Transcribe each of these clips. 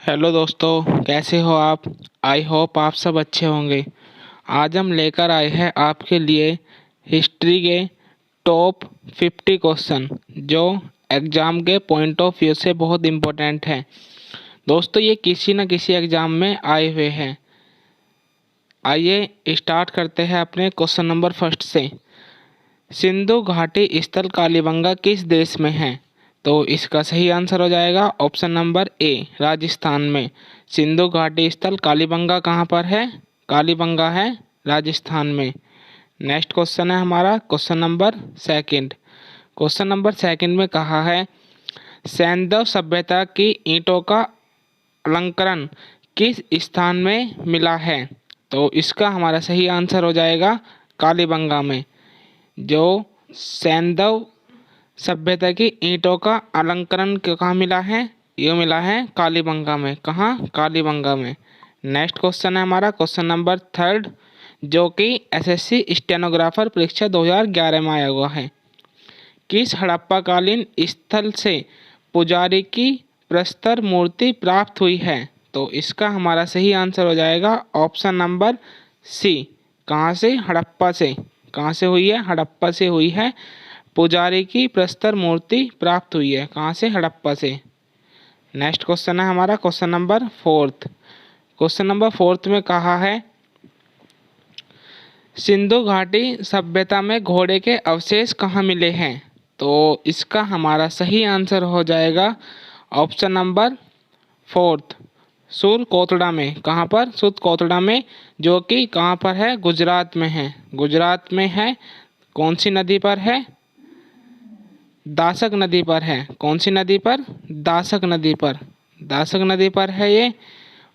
Hello दोस्तों, कैसे हो आप। आई होप आप सब अच्छे होंगे। आज हम लेकर आए हैं आपके लिए हिस्ट्री के टॉप 50 क्वेश्चन जो एग्ज़ाम के पॉइंट ऑफ व्यू से बहुत इम्पोर्टेंट हैं। दोस्तों, ये किसी न किसी एग्ज़ाम में आए हुए हैं। आइए स्टार्ट करते हैं अपने क्वेश्चन नंबर फर्स्ट से। सिंधु घाटी स्थल कालीबंगा किस देश में है? तो इसका सही आंसर हो जाएगा ऑप्शन नंबर ए, राजस्थान में। सिंधु घाटी स्थल कालीबंगा कहाँ पर है? कालीबंगा है राजस्थान में। नेक्स्ट क्वेश्चन है हमारा question number second. Question number second में कहा है सैंधव सभ्यता की ईंटों का अलंकरण किस स्थान में मिला है? तो इसका हमारा सही आंसर हो जाएगा कालीबंगा में। जो सैंधव सभ्यता की ईंटों का अलंकरण कहाँ मिला है? ये मिला है कालीबंगा में। कहाँ? कालीबंगा में। नेक्स्ट क्वेश्चन है हमारा क्वेश्चन नंबर थर्ड, जो कि एसएससी स्टेनोग्राफर परीक्षा 2011 में आया हुआ है। किस हड़प्पाकालीन स्थल से पुजारी की प्रस्तर मूर्ति प्राप्त हुई है? तो इसका हमारा सही आंसर हो जाएगा ऑप्शन नंबर सी। कहाँ से? हड़प्पा से। कहाँ से हुई है? हड़प्पा से हुई है। पुजारी की प्रस्तर मूर्ति प्राप्त हुई है। कहाँ से? हड़प्पा से। नेक्स्ट क्वेश्चन है हमारा question number fourth. Question number fourth में कहा है सिंधु घाटी सभ्यता में घोड़े के अवशेष कहाँ मिले हैं? तो इसका हमारा सही आंसर हो जाएगा ऑप्शन नंबर फोर्थ, सुर कोतड़ा में। कहाँ पर? सुर कोतड़ा में, जो कि कहाँ पर है? गुजरात में है। गुजरात में है। कौन सी नदी पर है? दासक नदी पर है। कौन सी नदी पर? दासक नदी पर। दासक नदी पर है ये।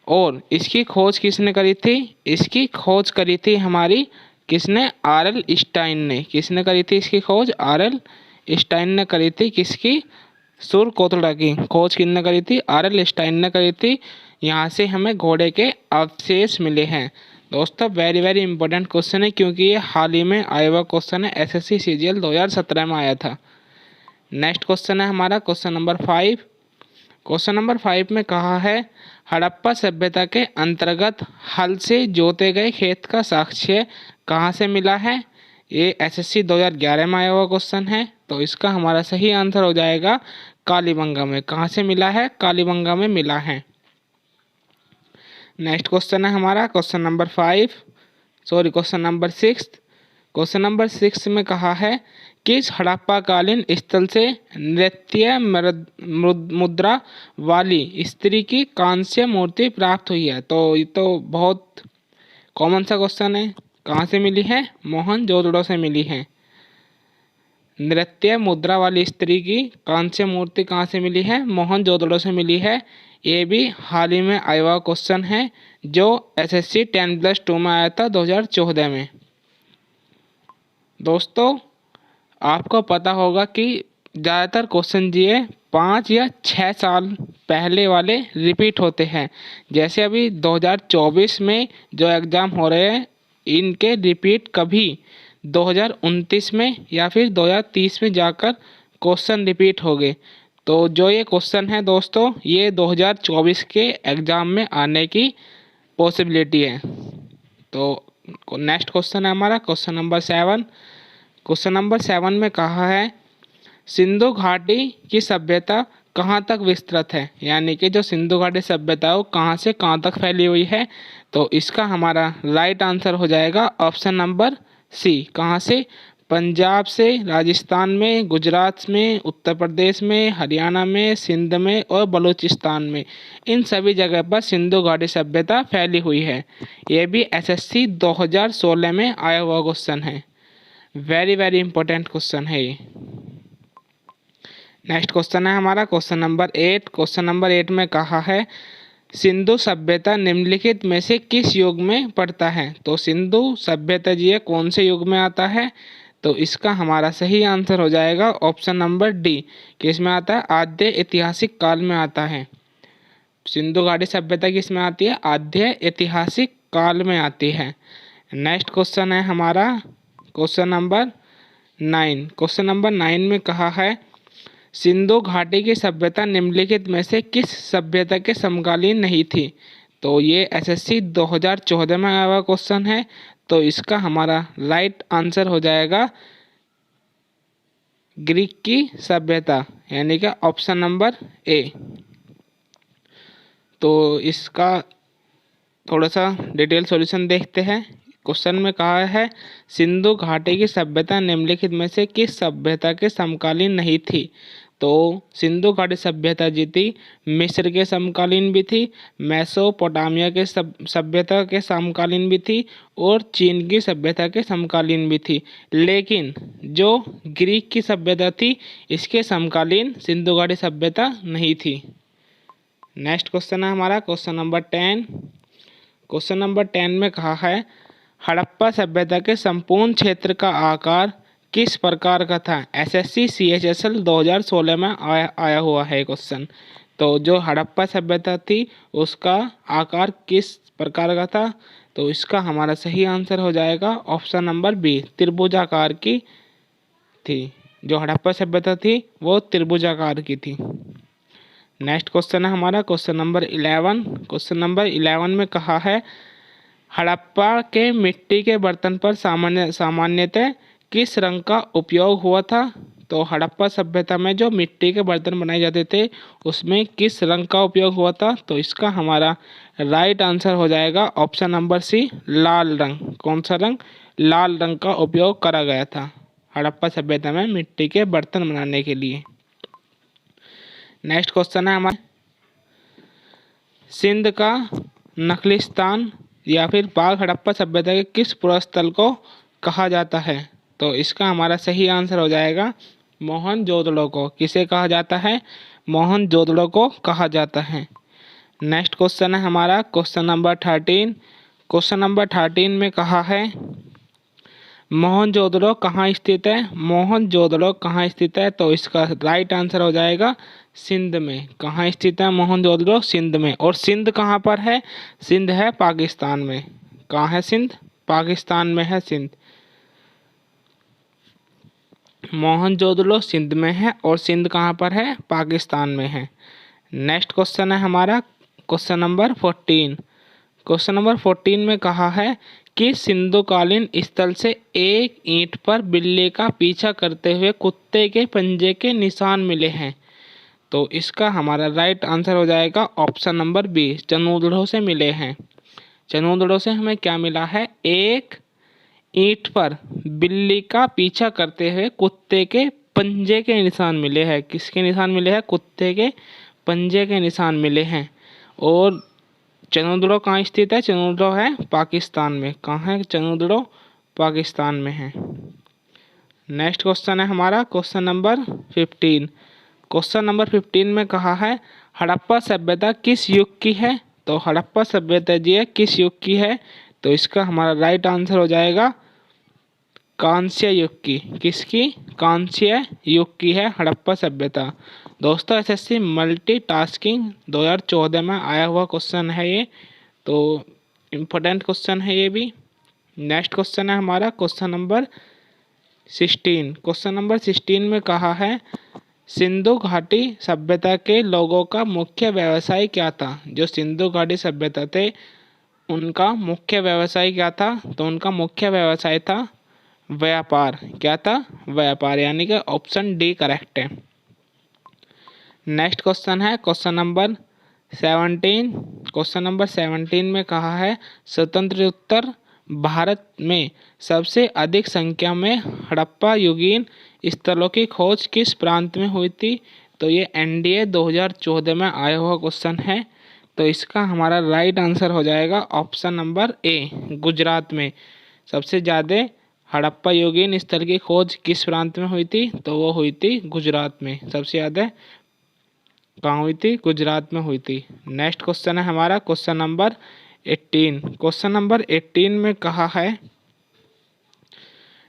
और इसकी खोज किसने करी थी? इसकी खोज करी थी हमारी किसने? आर एल स्टाइन ने। किसने करी थी इसकी खोज? आर एल स्टाइन ने करी थी। किसकी? सुर कोतड़ा की खोज किसने करी थी? आर एल स्टाइन ने करी थी। यहाँ से हमें घोड़े के अवशेष मिले हैं। दोस्तों, वेरी वेरी इंपॉर्टेंट क्वेश्चन है, क्योंकि ये हाल ही में आया हुआ क्वेश्चन है। एसएससी सीजीएल 2017 में आया था। नेक्स्ट क्वेश्चन है हमारा क्वेश्चन नंबर 5। क्वेश्चन नंबर 5 में कहा है हड़प्पा सभ्यता के अंतर्गत हल से जोते गए खेत का साक्ष्य कहाँ से मिला है? ये एसएससी 2011 में आया हुआ क्वेश्चन है। तो इसका हमारा सही आंसर हो जाएगा कालीबंगा में। कहाँ से मिला है? कालीबंगा में मिला है। नेक्स्ट क्वेश्चन है हमारा question number question number 6। Question number 6 में कहा है किस हड़प्पाकालीन स्थल से नृत्य मुद्रा वाली स्त्री की कांस्य मूर्ति प्राप्त हुई है? तो ये तो बहुत कॉमन सा क्वेश्चन है। कहाँ से मिली है? मोहनजोदड़ो से मिली है। नृत्य मुद्रा वाली स्त्री की कांस्य मूर्ति कहाँ से मिली है? मोहनजोदड़ो से मिली है। ये भी हाल ही में आया हुआ क्वेश्चन है, जो एसएससी 10+2 में आया था 2014 में। दोस्तों, आपको पता होगा कि ज़्यादातर क्वेश्चन ये 5 या 6 साल पहले वाले रिपीट होते हैं। जैसे अभी 2024 में जो एग्ज़ाम हो रहे हैं, इनके रिपीट कभी 2029 में या फिर 2030 में जाकर क्वेश्चन रिपीट हो गए। तो जो ये क्वेश्चन है दोस्तों, ये 2024 के एग्ज़ाम में आने की पॉसिबिलिटी है। तो नेक्स्ट क्वेश्चन है हमारा क्वेश्चन नंबर 7। क्वेश्चन नंबर 7 में कहा है सिंधु घाटी की सभ्यता कहाँ तक विस्तृत है? यानी कि जो सिंधु घाटी सभ्यता है वो कहाँ से कहाँ तक फैली हुई है? तो इसका हमारा राइट आंसर हो जाएगा ऑप्शन नंबर सी। कहाँ से? पंजाब से, राजस्थान में, गुजरात में, उत्तर प्रदेश में, हरियाणा में, सिंध में और बलूचिस्तान में। इन सभी जगह पर सिंधु घाटी सभ्यता फैली हुई है। ये भी एसएससी 2016 में आया हुआ क्वेश्चन है। वेरी वेरी इंपॉर्टेंट क्वेश्चन है ये। नेक्स्ट क्वेश्चन है हमारा क्वेश्चन नंबर 8। क्वेश्चन नंबर 8 में कहा है सिंधु सभ्यता निम्नलिखित में से किस युग में पड़ता है? तो सिंधु सभ्यता जी ये कौन से युग में आता है? तो इसका हमारा सही आंसर हो जाएगा ऑप्शन नंबर डी। किस में आता है? आद्य ऐतिहासिक काल में आता है। सिंधु घाटी सभ्यता किस में आती है? आद्य ऐतिहासिक काल में आती है। नेक्स्ट क्वेश्चन है हमारा क्वेश्चन नंबर 9। क्वेश्चन नंबर 9 में कहा है सिंधु घाटी की सभ्यता निम्नलिखित में से किस सभ्यता के समकालीन नहीं थी? तो ये एसएससी 2014 में आया हुआ क्वेश्चन है। तो इसका हमारा राइट आंसर हो जाएगा ग्रीक की सभ्यता, यानी कि ऑप्शन नंबर ए। तो इसका थोड़ा सा डिटेल सॉल्यूशन देखते हैं। क्वेश्चन में कहा है सिंधु घाटी की सभ्यता निम्नलिखित में से किस सभ्यता के समकालीन नहीं थी? तो सिंधु घाटी सभ्यता जी थी मिस्र के समकालीन भी थी, मेसोपोटामिया के सभ्यता के समकालीन भी थी और चीन की सभ्यता के समकालीन भी थी। लेकिन जो ग्रीक की सभ्यता थी इसके समकालीन सिंधु घाटी सभ्यता नहीं थी। नेक्स्ट क्वेश्चन है हमारा क्वेश्चन नंबर 10। क्वेश्चन नंबर 10 में कहा है हड़प्पा सभ्यता के संपूर्ण क्षेत्र का आकार किस प्रकार का था? एसएससी CHSL 2016 में आया हुआ है क्वेश्चन। तो जो हड़प्पा सभ्यता थी उसका आकार किस प्रकार का था? तो इसका हमारा सही आंसर हो जाएगा ऑप्शन नंबर बी, त्रिभुजाकार की थी। जो हड़प्पा सभ्यता थी वो त्रिभुजाकार की थी। नेक्स्ट क्वेश्चन है हमारा क्वेश्चन नंबर 11। क्वेश्चन नंबर 11 में कहा है हड़प्पा के मिट्टी के बर्तन पर सामान्यतः किस रंग का उपयोग हुआ था? तो हड़प्पा सभ्यता में जो मिट्टी के बर्तन बनाए जाते थे उसमें किस रंग का उपयोग हुआ था? तो इसका हमारा राइट आंसर हो जाएगा ऑप्शन नंबर सी, लाल रंग। कौन सा रंग? लाल रंग का उपयोग करा गया था हड़प्पा सभ्यता में मिट्टी के बर्तन बनाने के लिए। नेक्स्ट क्वेश्चन है हमारा सिंध का नखलिस्तान या फिर बाघ हड़प्पा सभ्यता के किस पुरास्थल को कहा जाता है? तो इसका हमारा सही आंसर हो जाएगा मोहनजोदड़ो को। किसे कहा जाता है? मोहनजोदड़ो को कहा जाता है। नेक्स्ट क्वेश्चन है हमारा क्वेश्चन नंबर 13। क्वेश्चन नंबर 13 में कहा है मोहनजोदड़ो कहाँ स्थित है? मोहनजोदड़ो कहाँ स्थित है? तो इसका राइट आंसर हो जाएगा सिंध में। कहाँ स्थित है मोहनजोदड़ो? सिंध में। और सिंध कहाँ पर है? सिंध है पाकिस्तान में। कहाँ है सिंध? पाकिस्तान में है सिंध। मोहनजोदड़ो सिंध में है और सिंध कहाँ पर है? पाकिस्तान में है। नेक्स्ट क्वेश्चन है हमारा क्वेश्चन नंबर 14। क्वेश्चन नंबर 14 में कहा है कि सिंधुकालीन स्थल से एक ईंट पर बिल्ली का पीछा करते हुए कुत्ते के पंजे के निशान मिले हैं। तो इसका हमारा राइट आंसर हो जाएगा ऑप्शन नंबर बी, चनूदड़ों से मिले हैं। चनूदड़ों से हमें क्या मिला है? एक ईंट पर बिल्ली का पीछा करते हुए कुत्ते के पंजे के निशान मिले हैं। किसके निशान मिले हैं? कुत्ते के पंजे के निशान मिले हैं। और चनूदड़ो कहाँ स्थित है? चनूदड़ो है पाकिस्तान में। कहाँ है चनूदड़ो? पाकिस्तान में है। नेक्स्ट क्वेश्चन है हमारा क्वेश्चन नंबर 15। क्वेश्चन नंबर 15 में कहा है हड़प्पा सभ्यता किस युग की है? तो हड़प्पा सभ्यता जी है किस युग की है? तो इसका हमारा राइट आंसर हो जाएगा कांस्य युग की। किसकी? कांस्य युग की है हड़प्पा सभ्यता। दोस्तों एसएससी मल्टीटास्किंग 2014 में आया हुआ क्वेश्चन है ये, तो इम्पोर्टेंट क्वेश्चन है ये भी। नेक्स्ट क्वेश्चन है हमारा क्वेश्चन नंबर 16। क्वेश्चन नंबर 16 में कहा है सिंधु घाटी सभ्यता के लोगों का मुख्य व्यवसाय क्या था? जो सिंधु घाटी सभ्यता थे उनका मुख्य व्यवसाय क्या था? तो उनका मुख्य व्यवसाय था व्यापार। क्या था? व्यापार, यानी कि ऑप्शन डी करेक्ट है। नेक्स्ट क्वेश्चन है क्वेश्चन नंबर 17। क्वेश्चन नंबर 17 में कहा है स्वतंत्रोत्तर भारत में सबसे अधिक संख्या में हड़प्पा युगीन स्थलों की खोज किस प्रांत में हुई थी? तो ये एनडीए 2014 में आया हुआ क्वेश्चन है। तो इसका हमारा राइट आंसर हो जाएगा ऑप्शन नंबर ए, गुजरात में। सबसे ज़्यादा हड़प्पा युगीन स्थल की खोज किस प्रांत में हुई थी? तो वो हुई थी गुजरात में। सबसे ज़्यादा कहाँ हुई थी? गुजरात में हुई थी। नेक्स्ट क्वेश्चन है हमारा क्वेश्चन नंबर 18। क्वेश्चन नंबर 18 में कहा है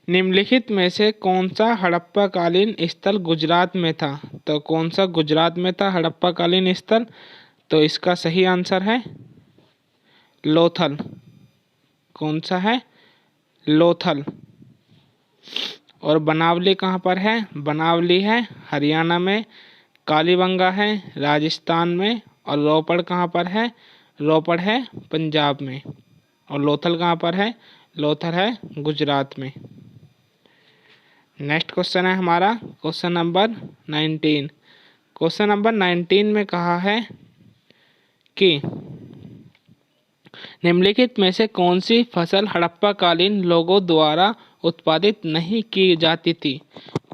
निम्नलिखित में से कौन सा हड़प्पा कालीन स्थल गुजरात में था? तो कौन सा गुजरात में था हड़प्पा कालीन स्थल? तो इसका सही आंसर है लोथल। कौन सा है? लोथल। और बनावली कहाँ पर है? बनावली है हरियाणा में, कालीबंगा है राजस्थान में, और रोपड़ कहाँ पर है? रोपड़ है पंजाब में, और लोथल कहाँ पर है? लोथल है गुजरात में। नेक्स्ट क्वेश्चन है हमारा क्वेश्चन नंबर 19। क्वेश्चन नंबर 19 में कहा है कि निम्नलिखित में से कौन सी फसल हड़प्पा कालीन लोगों द्वारा उत्पादित नहीं की जाती थी?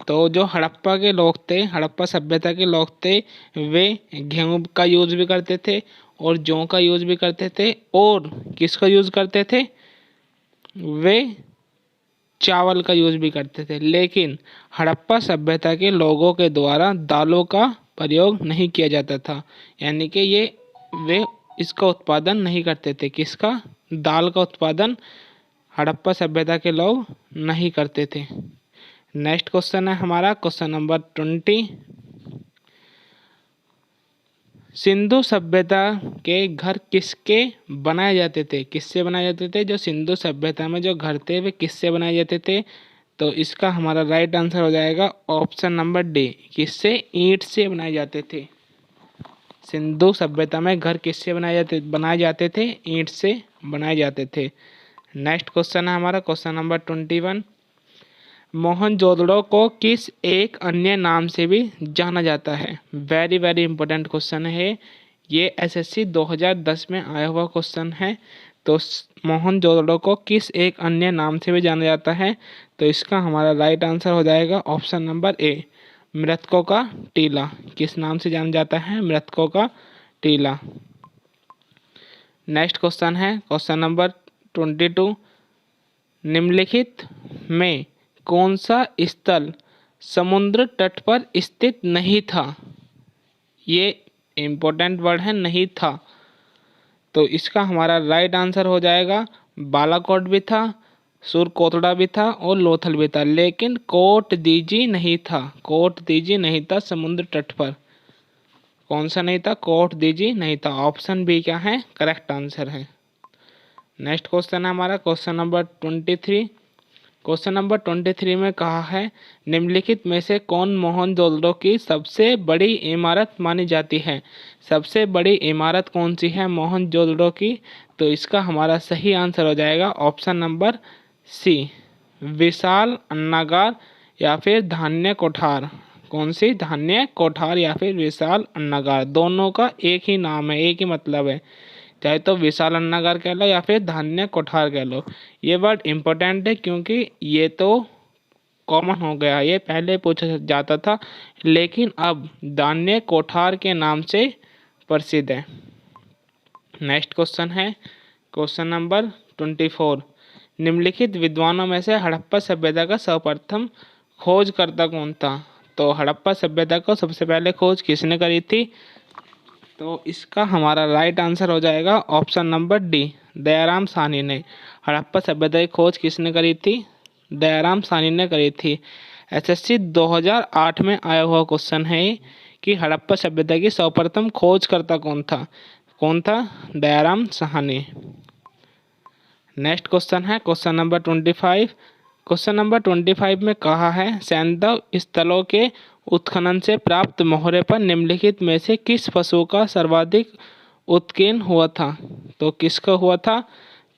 तो जो हड़प्पा के लोग थे, हड़प्पा सभ्यता के लोग थे, वे गेहूं का यूज भी करते थे और जौ का यूज भी करते थे, और किसका यूज करते थे? वे चावल का यूज भी करते थे। लेकिन हड़प्पा सभ्यता के लोगों के द्वारा दालों का प्रयोग नहीं किया जाता था, यानी कि वे इसका उत्पादन नहीं करते थे। किसका? दाल का उत्पादन हड़प्पा सभ्यता के लोग नहीं करते थे। नेक्स्ट क्वेश्चन है हमारा क्वेश्चन नंबर 20। सिंधु सभ्यता के घर किसके बनाए जाते थे? किससे बनाए जाते थे? जो सिंधु सभ्यता में जो घर थे वे किससे बनाए जाते थे? तो इसका हमारा राइट आंसर हो जाएगा ऑप्शन नंबर डी। किससे? ईंट से बनाए जाते थे। सिंधु सभ्यता में घर किससे बनाए जाते थे? ईंट से बनाए जाते थे। नेक्स्ट क्वेश्चन है हमारा क्वेश्चन नंबर 21। मोहनजोदड़ो को किस एक अन्य नाम से भी जाना जाता है? वेरी वेरी इंपॉर्टेंट क्वेश्चन है ये, एसएससी 2010 में आया हुआ क्वेश्चन है। तो मोहनजोदड़ो को किस एक अन्य नाम से भी जाना जाता है? तो इसका हमारा राइट आंसर हो जाएगा ऑप्शन नंबर ए, मृतकों का टीला। किस नाम से जाना जाता है? मृतकों का टीला। नेक्स्ट क्वेश्चन है क्वेश्चन नंबर 22। निम्नलिखित में कौन सा स्थल समुद्र तट पर स्थित नहीं था? ये इम्पोर्टेंट वर्ड है, नहीं था। तो इसका हमारा राइट आंसर हो जाएगा बालाकोट भी था, सुरकोटड़ा भी था और लोथल भी था, लेकिन कोट दीजी नहीं था। कोट दीजी नहीं था समुद्र तट पर। कौन सा नहीं था? कोट दीजी नहीं था। ऑप्शन बी क्या है? करेक्ट आंसर है। नेक्स्ट क्वेश्चन है हमारा क्वेश्चन नंबर 23। क्वेश्चन नंबर 23 में कहा है निम्नलिखित में से कौन मोहनजोदड़ो की सबसे बड़ी इमारत मानी जाती है? सबसे बड़ी इमारत कौन सी है मोहनजोदड़ो की? तो इसका हमारा सही आंसर हो जाएगा ऑप्शन नंबर सी, विशाल अन्नागार या फिर धान्य कोठार। कौन सी? धान्य कोठार या फिर विशाल अन्नागार। दोनों का एक ही नाम है, एक ही मतलब है, चाहे तो विशाल अन्नागार कह लो या फिर धान्य कोठार कह लो। ये वर्ड इम्पोर्टेंट है क्योंकि ये तो कॉमन हो गया, ये पहले पूछा जाता था, लेकिन अब धान्य कोठार के नाम से प्रसिद्ध है। नेक्स्ट क्वेश्चन है क्वेश्चन नंबर 24। निम्नलिखित विद्वानों में से हड़प्पा सभ्यता का सर्वप्रथम खोजकर्ता कौन था? तो हड़प्पा सभ्यता को सबसे पहले खोज किसने करी थी? तो इसका हमारा राइट आंसर हो जाएगा option number D, Dayaram Sahni ने। हड़प्पा सभ्यता की खोज किसने करी थी? दयाराम साहनी ने करी थी। एसएससी 2008 में आया हुआ क्वेश्चन है कि हड़प्पा सभ्यता की सर्वप्रथम खोजकर्ता कौन था? कौन था? दयाराम साहनी। नेक्स्ट क्वेश्चन है क्वेश्चन नंबर 25। क्वेश्चन नंबर 25 में कहा है सैंधव स्थलों के उत्खनन से प्राप्त मोहरे पर निम्नलिखित में से किस पशु का सर्वाधिक उत्कीर्ण हुआ था? तो किसका हुआ था?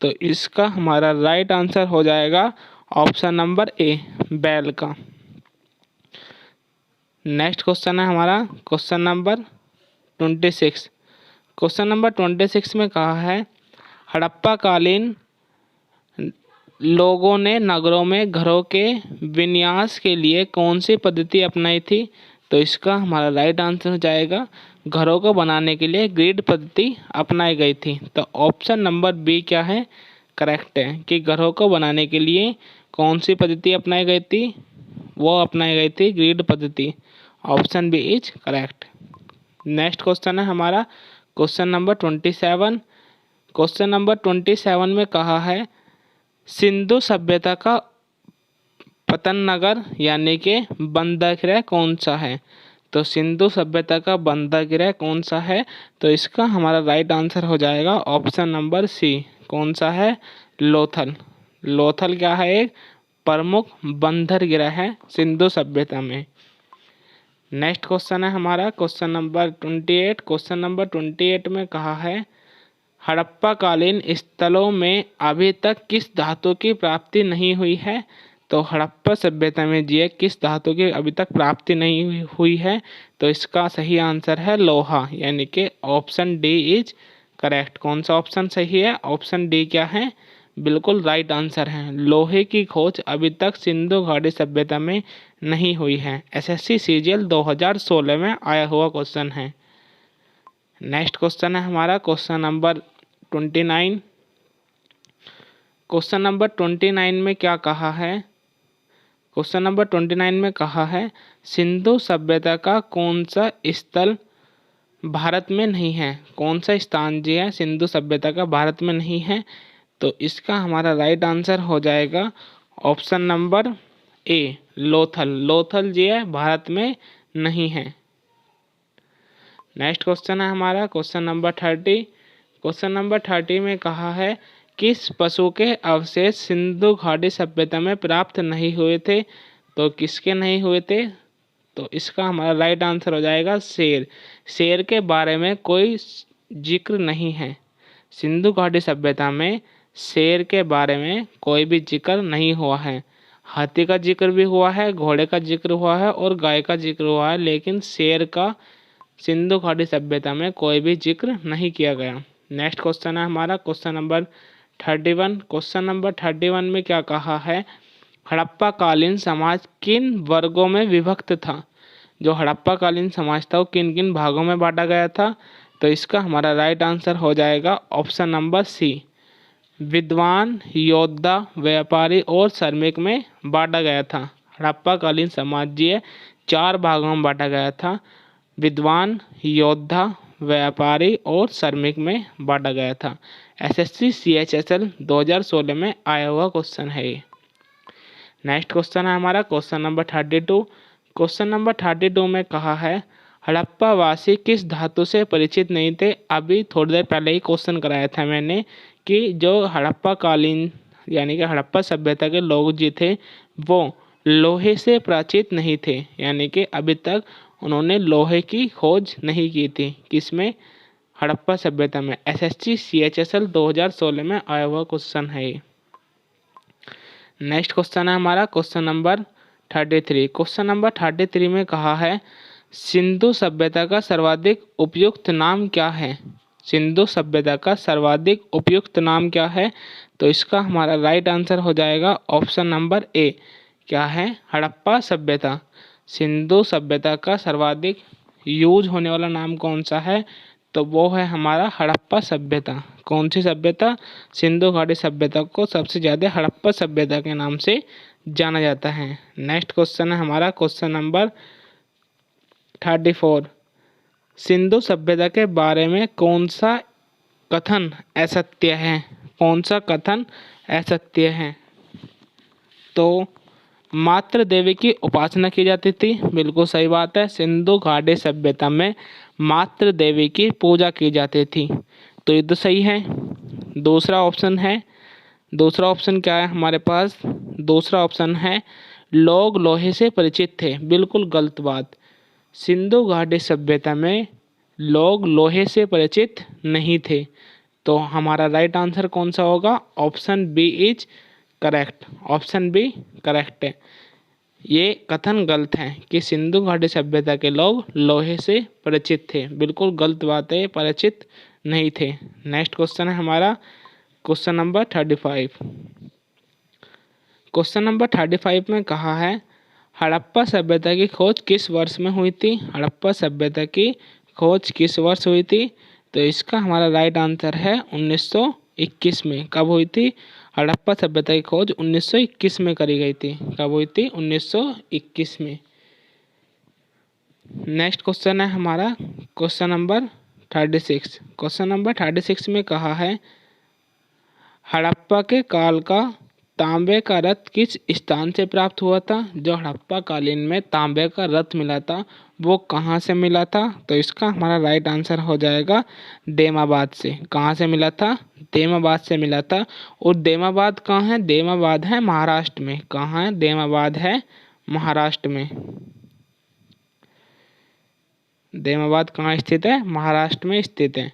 तो इसका हमारा राइट आंसर हो जाएगा ऑप्शन नंबर ए, बैल का। नेक्स्ट क्वेश्चन है हमारा क्वेश्चन नंबर 26। क्वेश्चन नंबर 26 में कहा है हड़प्पा कालीन लोगों ने नगरों में घरों के विन्यास के लिए कौन सी पद्धति अपनाई थी? तो इसका हमारा राइट आंसर हो जाएगा घरों को बनाने के लिए ग्रिड पद्धति अपनाई गई थी। तो ऑप्शन नंबर बी क्या है? करेक्ट है कि घरों को बनाने के लिए कौन सी पद्धति अपनाई गई थी? वो अपनाई गई थी ग्रिड पद्धति। Option B is correct. Next question है हमारा क्वेश्चन नंबर 27। क्वेश्चन नंबर 27 में कहा है सिंधु सभ्यता का पतन नगर यानी कि बंदरगाह कौन सा है? तो सिंधु सभ्यता का बंदरगाह कौन सा है? तो इसका हमारा राइट आंसर हो जाएगा ऑप्शन नंबर सी। कौन सा है? लोथल। लोथल क्या है? एक प्रमुख बंदरगाह है सिंधु सभ्यता में? नेक्स्ट क्वेश्चन है हमारा क्वेश्चन नंबर 28। क्वेश्चन नंबर 28 में कहा है हड़प्पा कालीन स्थलों में अभी तक किस धातु की प्राप्ति नहीं हुई है? तो हड़प्पा सभ्यता में जी किस धातु की अभी तक प्राप्ति नहीं हुई है? तो इसका सही आंसर है लोहा, यानी कि ऑप्शन डी इज करेक्ट। कौन सा ऑप्शन सही है? ऑप्शन डी क्या है? बिल्कुल राइट आंसर है। लोहे की खोज अभी तक सिंधु घाटी सभ्यता में नहीं हुई है। एसएससी सीजीएल 2016 में आया हुआ क्वेश्चन है। नेक्स्ट क्वेश्चन है हमारा क्वेश्चन नंबर 29। क्वेश्चन नंबर 29 में क्या कहा है? क्वेश्चन नंबर 29 में कहा है सिंधु सभ्यता का कौन सा स्थल भारत में नहीं है? कौन सा स्थान जो है सिंधु सभ्यता का भारत में नहीं है? तो इसका हमारा राइट आंसर हो जाएगा option number A Lothal. Lothal जो है भारत में नहीं है। नेक्स्ट क्वेश्चन है हमारा क्वेश्चन नंबर 30। क्वेश्चन नंबर 30 में कहा है किस पशु के अवशेष सिंधु घाटी सभ्यता में प्राप्त नहीं हुए थे? तो किसके नहीं हुए थे? तो इसका हमारा राइट आंसर हो जाएगा शेर। शेर के बारे में कोई जिक्र नहीं है। सिंधु घाटी सभ्यता में शेर के बारे में कोई भी जिक्र नहीं हुआ है। हाथी का जिक्र भी हुआ है, घोड़े का जिक्र हुआ है और गाय का जिक्र हुआ है, लेकिन शेर का सिंधु घाटी सभ्यता में कोई भी जिक्र नहीं किया गया। नेक्स्ट क्वेश्चन है हमारा क्वेश्चन नंबर 31। क्वेश्चन नंबर 31 में क्या कहा है हड़प्पा कालीन समाज किन वर्गों में विभक्त था? जो हड़प्पा कालीन समाज था वो किन किन भागों में बांटा गया था? तो इसका हमारा राइट आंसर हो जाएगा ऑप्शन नंबर सी विद्वान, योद्धा, व्यापारी और श्रमिक में बांटा गया था। हड़प्पा कालीन समाज जी 4 भागों में बांटा गया था। विद्वान, योद्धा, व्यापारी और श्रमिक में बांटा गया था। एसएससी सीएचएसएल 2016 में आया हुआ क्वेश्चन है ये। नेक्स्ट क्वेश्चन है हमारा क्वेश्चन नंबर 32। क्वेश्चन नंबर 32 में कहा है हड़प्पा वासी किस धातु से परिचित नहीं थे? अभी थोड़ी देर पहले ही क्वेश्चन कराया था मैंने कि जो हड़प्पा कालीन यानी कि हड़प्पा सभ्यता के लोग जी थे वो लोहे से परिचित नहीं थे, यानी कि अभी तक उन्होंने लोहे की खोज नहीं की थी। किसमें? हड़प्पा सभ्यता में। एसएससी सीएचएसएल 2016 में आया हुआ क्वेश्चन है ये। नेक्स्ट क्वेश्चन है हमारा क्वेश्चन नंबर 33। क्वेश्चन नंबर 33 में कहा है सिंधु सभ्यता का सर्वाधिक उपयुक्त नाम क्या है? सिंधु सभ्यता का सर्वाधिक उपयुक्त नाम क्या है? तो इसका हमारा राइट आंसर हो जाएगा ऑप्शन नंबर ए। क्या है? हड़प्पा सभ्यता। सिंधु सभ्यता का सर्वाधिक यूज होने वाला नाम कौन सा है? तो वो है हमारा हड़प्पा सभ्यता। कौन सी सभ्यता? सिंधु घाटी सभ्यता को सबसे ज़्यादा हड़प्पा सभ्यता के नाम से जाना जाता है। नेक्स्ट क्वेश्चन है हमारा क्वेश्चन नंबर 34। सिंधु सभ्यता के बारे में कौन सा कथन असत्य है? कौन सा कथन असत्य है? तो मात्र देवी की उपासना की जाती थी। बिल्कुल सही बात है। सिंधु घाटी सभ्यता में मात्र देवी की पूजा की जाती थी, तो ये तो सही है। दूसरा ऑप्शन है, दूसरा ऑप्शन क्या है हमारे पास? दूसरा ऑप्शन है लोग लोहे से परिचित थे। बिल्कुल गलत बात। सिंधु घाटी सभ्यता में लोग लोहे से परिचित नहीं थे। तो हमारा राइट आंसर कौन सा होगा? Option B is correct. Option B correct है। ये कथन गलत है कि सिंधु घाटी सभ्यता के लोग लोहे से परिचित थे। बिल्कुल गलत बात है, परिचित नहीं थे। नेक्स्ट क्वेश्चन है हमारा क्वेश्चन नंबर 35। क्वेश्चन नंबर 35 में कहा है हड़प्पा सभ्यता की खोज किस वर्ष में हुई थी? हड़प्पा सभ्यता की खोज किस वर्ष हुई थी? तो इसका हमारा राइट आंसर है 1921 में। कब हुई थी? हड़प्पा सभ्यता की खोज 1921 में करी गई थी। कब हुई थी? 1921 में। नेक्स्ट क्वेश्चन है हमारा क्वेश्चन नंबर 36। क्वेश्चन नंबर 36 में कहा है हड़प्पा के काल का तांबे का रथ किस स्थान से प्राप्त हुआ था? जो हड़प्पा कालीन में तांबे का रथ मिला था वो कहाँ से मिला था? तो इसका हमारा राइट आंसर हो जाएगा देमाबाद से। कहाँ से मिला था? देमाबाद से मिला था। और देमाबाद कहाँ है? देमाबाद है महाराष्ट्र में। कहाँ है? देमाबाद है महाराष्ट्र में। देमाबाद कहाँ स्थित है? महाराष्ट्र में स्थित है।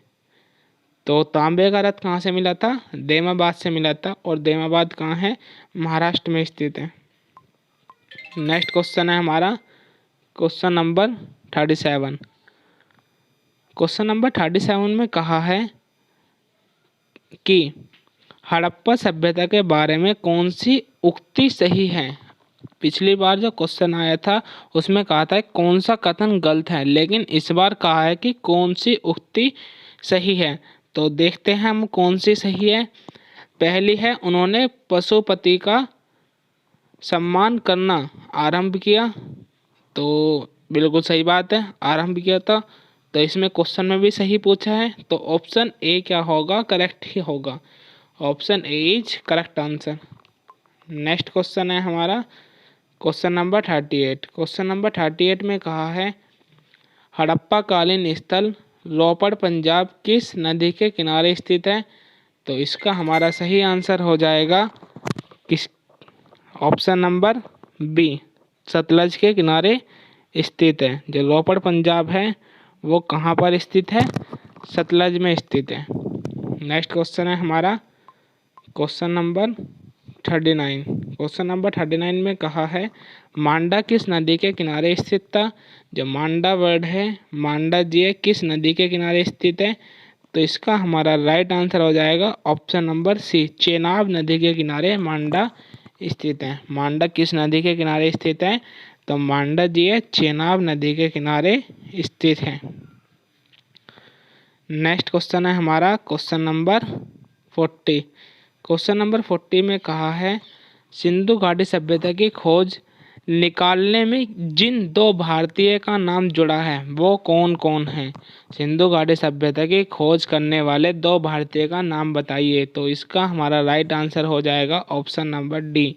तो तांबे का रथ कहाँ से मिला था? देमाबाद से मिला था। और देमाबाद कहाँ है? महाराष्ट्र में स्थित है। नेक्स्ट क्वेश्चन है हमारा क्वेश्चन नंबर 37। क्वेश्चन नंबर 37 में कहा है कि हड़प्पा सभ्यता के बारे में कौन सी उक्ति सही है? पिछली बार जो क्वेश्चन आया था उसमें कहा था कौन सा कथन गलत है, लेकिन इस बार कहा है कि कौन सी उक्ति सही है। तो देखते हैं हम कौन सी सही है। पहली है, उन्होंने पशुपति का सम्मान करना आरंभ किया। तो बिल्कुल सही बात है, आरंभ किया था। तो इसमें क्वेश्चन में भी सही पूछा है, तो ऑप्शन ए क्या होगा? करेक्ट ही होगा। Option A is correct answer. Next question है हमारा क्वेश्चन नंबर 38। क्वेश्चन नंबर 38 में कहा है हड़प्पा कालीन स्थल रोपड़ पंजाब किस नदी के किनारे स्थित है? तो इसका हमारा सही आंसर हो जाएगा किस ऑप्शन नंबर बी, सतलज के किनारे स्थित है। जो रोपड़ पंजाब है वो कहाँ पर स्थित है? सतलज में स्थित है। नेक्स्ट क्वेश्चन है हमारा क्वेश्चन नंबर 39। क्वेश्चन नंबर 39 में कहा है मांडा किस नदी के किनारे स्थित था? जो मांडा वर्ड है, मांडा जी किस नदी के किनारे स्थित है? तो इसका हमारा राइट आंसर हो जाएगा ऑप्शन नंबर सी, चेनाब नदी के किनारे मांडा स्थित है। मांडा किस नदी के किनारे स्थित है? तो मांडा जी चेनाब नदी के किनारे स्थित है। नेक्स्ट क्वेश्चन है हमारा क्वेश्चन नंबर 40। क्वेश्चन नंबर 40 में कहा है सिंधु घाटी सभ्यता की खोज निकालने में जिन दो भारतीय का नाम जुड़ा है वो कौन कौन है? सिंधु घाटी सभ्यता की खोज करने वाले दो भारतीय का नाम बताइए। तो इसका हमारा राइट आंसर हो जाएगा option number D,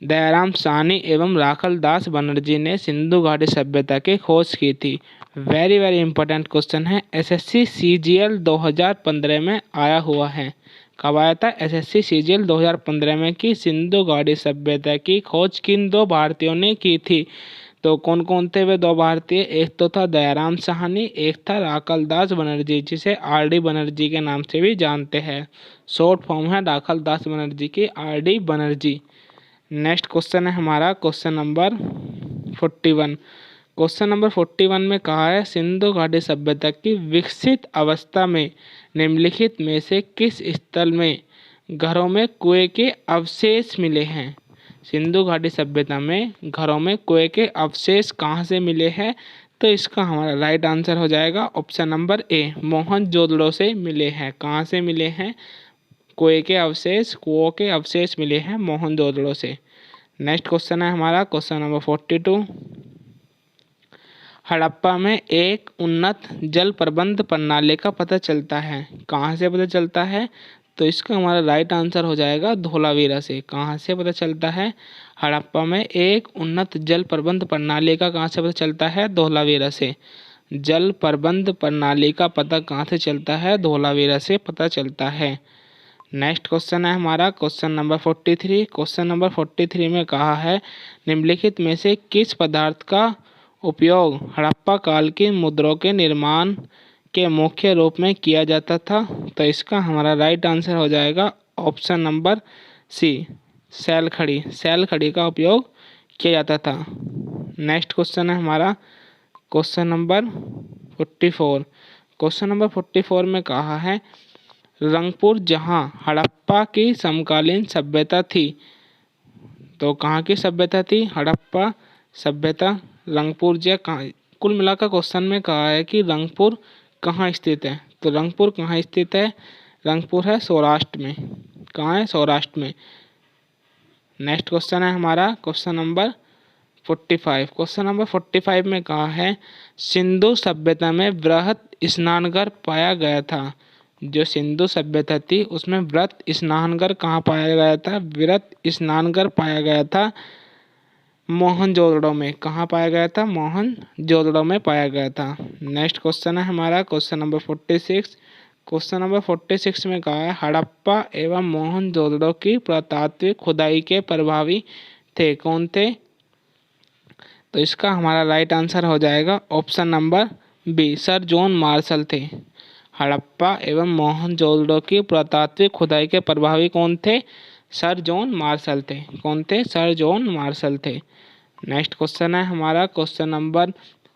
Dayaram Sahni एवं राखल दास बनर्जी ने सिंधु घाटी सभ्यता की खोज की थी। वेरी वेरी इंपॉर्टेंट क्वेश्चन है, एसएससी सीजीएल 2015 में आया हुआ है। कब आया था? एसएससी सीजीएल 2015 में कि सिंधु घाटी सभ्यता की खोज किन दो भारतीयों ने की थी? तो कौन कौन थे वे दो भारतीय? एक तो था दयाराम साहनी, एक था राखल दास बनर्जी, जिसे आरडी बनर्जी के नाम से भी जानते हैं। शॉर्ट फॉर्म है राखल दास बनर्जी की, आरडी बनर्जी। नेक्स्ट क्वेश्चन है हमारा क्वेश्चन नंबर 41। क्वेश्चन नंबर 41 में कहा है सिंधु घाटी सभ्यता की विकसित अवस्था में निम्नलिखित में से किस स्थल में घरों में कुएं के अवशेष मिले हैं? सिंधु घाटी सभ्यता में घरों में कुएं के अवशेष कहाँ से मिले हैं? तो इसका हमारा राइट आंसर हो जाएगा ऑप्शन नंबर ए, मोहनजोदड़ो से मिले हैं। कहाँ से मिले हैं? कुएं के अवशेष, कुओं के अवशेष मिले हैं मोहनजोदड़ो से। नेक्स्ट क्वेश्चन है हमारा क्वेश्चन नंबर 42। हड़प्पा में एक उन्नत जल प्रबंध प्रणाली का पता चलता है। कहाँ से पता चलता है? तो इसका हमारा राइट आंसर हो जाएगा धोलावीरा से। कहाँ से पता चलता है? हड़प्पा में एक उन्नत जल प्रबंध प्रणाली का कहाँ से पता चलता है? धोलावीरा से। जल प्रबंध प्रणाली का पता कहाँ से चलता है? धोलावीरा से पता चलता है। नेक्स्ट क्वेश्चन है हमारा क्वेश्चन नंबर 43। क्वेश्चन नंबर 43 में कहा है निम्नलिखित में से किस पदार्थ का उपयोग हड़प्पा काल की मुद्राओं के निर्माण के मुख्य रूप में किया जाता था? तो इसका हमारा राइट आंसर हो जाएगा ऑप्शन नंबर सी, सैल खड़ी। सैल खड़ी का उपयोग किया जाता था। नेक्स्ट क्वेश्चन है हमारा क्वेश्चन नंबर 44। क्वेश्चन नंबर 44 में कहा है रंगपुर जहां हड़प्पा की समकालीन सभ्यता थी। तो कहाँ की सभ्यता थी? हड़प्पा सभ्यता। रंगपुर जो कहाँ, कुल मिलाकर क्वेश्चन में कहा है कि रंगपुर कहाँ स्थित है। तो रंगपुर कहाँ स्थित है? रंगपुर है सौराष्ट्र में। कहाँ है? सौराष्ट्र में। नेक्स्ट क्वेश्चन है हमारा क्वेश्चन नंबर 45। क्वेश्चन नंबर 45 में कहा है सिंधु सभ्यता में वृहत स्नानघर पाया गया था। जो सिंधु सभ्यता थी उसमें वृत्त स्नानघर कहाँ पाया गया था? वृत्त स्नानघर पाया गया था मोहनजोदड़ो में। कहाँ पाया गया था? मोहनजोदड़ो में पाया गया था। नेक्स्ट क्वेश्चन है हमारा क्वेश्चन नंबर 46। क्वेश्चन नंबर 46 में कहा है हड़प्पा एवं मोहनजोदड़ो की पुरातात्विक खुदाई के प्रभावी थे। कौन थे? तो इसका हमारा राइट आंसर हो जाएगा option number B, sir John Marshall थे। हड़प्पा एवं मोहनजोदड़ो की पुरातात्विक खुदाई के प्रभावी कौन थे? सर जॉन मार्शल थे। कौन थे? सर जॉन मार्शल थे। नेक्स्ट क्वेश्चन है हमारा क्वेश्चन नंबर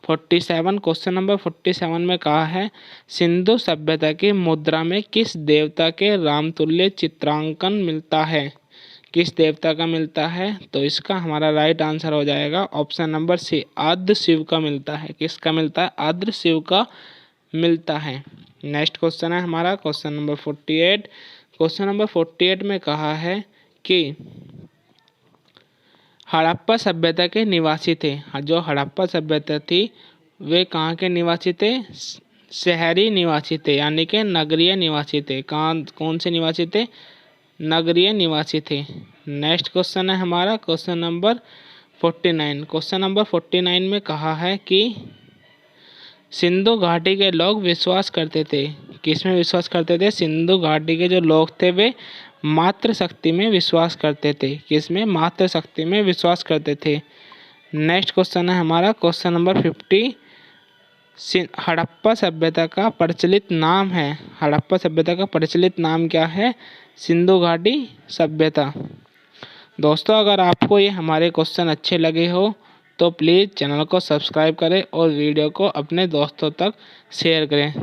47। क्वेश्चन नंबर 47 में कहा है सिंधु सभ्यता की मुद्रा में किस देवता के रामतुल्य चित्रांकन मिलता है? किस देवता का मिलता है? तो इसका हमारा राइट आंसर हो जाएगा ऑप्शन नंबर सी, आद्य शिव का मिलता है। किसका मिलता है? आद्य शिव का मिलता है। नेक्स्ट क्वेश्चन है हमारा क्वेश्चन नंबर 48। क्वेश्चन नंबर 48 में कहा है कि हड़प्पा सभ्यता के निवासी थे। जो हड़प्पा सभ्यता थी वे कहाँ के निवासी थे? शहरी निवासी थे, यानी कि नगरीय निवासी थे। कहाँ, कौन से निवासी थे? नगरीय निवासी थे। नेक्स्ट क्वेश्चन है हमारा क्वेश्चन नंबर 49। क्वेश्चन नंबर 49 में कहा है कि सिंधु घाटी के लोग विश्वास करते थे। किसमें विश्वास करते थे? सिंधु घाटी के जो लोग थे वे मातृ शक्ति में विश्वास करते थे। किसमें? मातृ शक्ति में विश्वास करते थे। नेक्स्ट क्वेश्चन है हमारा क्वेश्चन नंबर 50। हड़प्पा सभ्यता का प्रचलित नाम है। हड़प्पा सभ्यता का प्रचलित नाम क्या है? सिंधु घाटी सभ्यता। दोस्तों, अगर आपको ये हमारे क्वेश्चन अच्छे लगे हो तो प्लीज़ चैनल को सब्सक्राइब करें और वीडियो को अपने दोस्तों तक शेयर करें।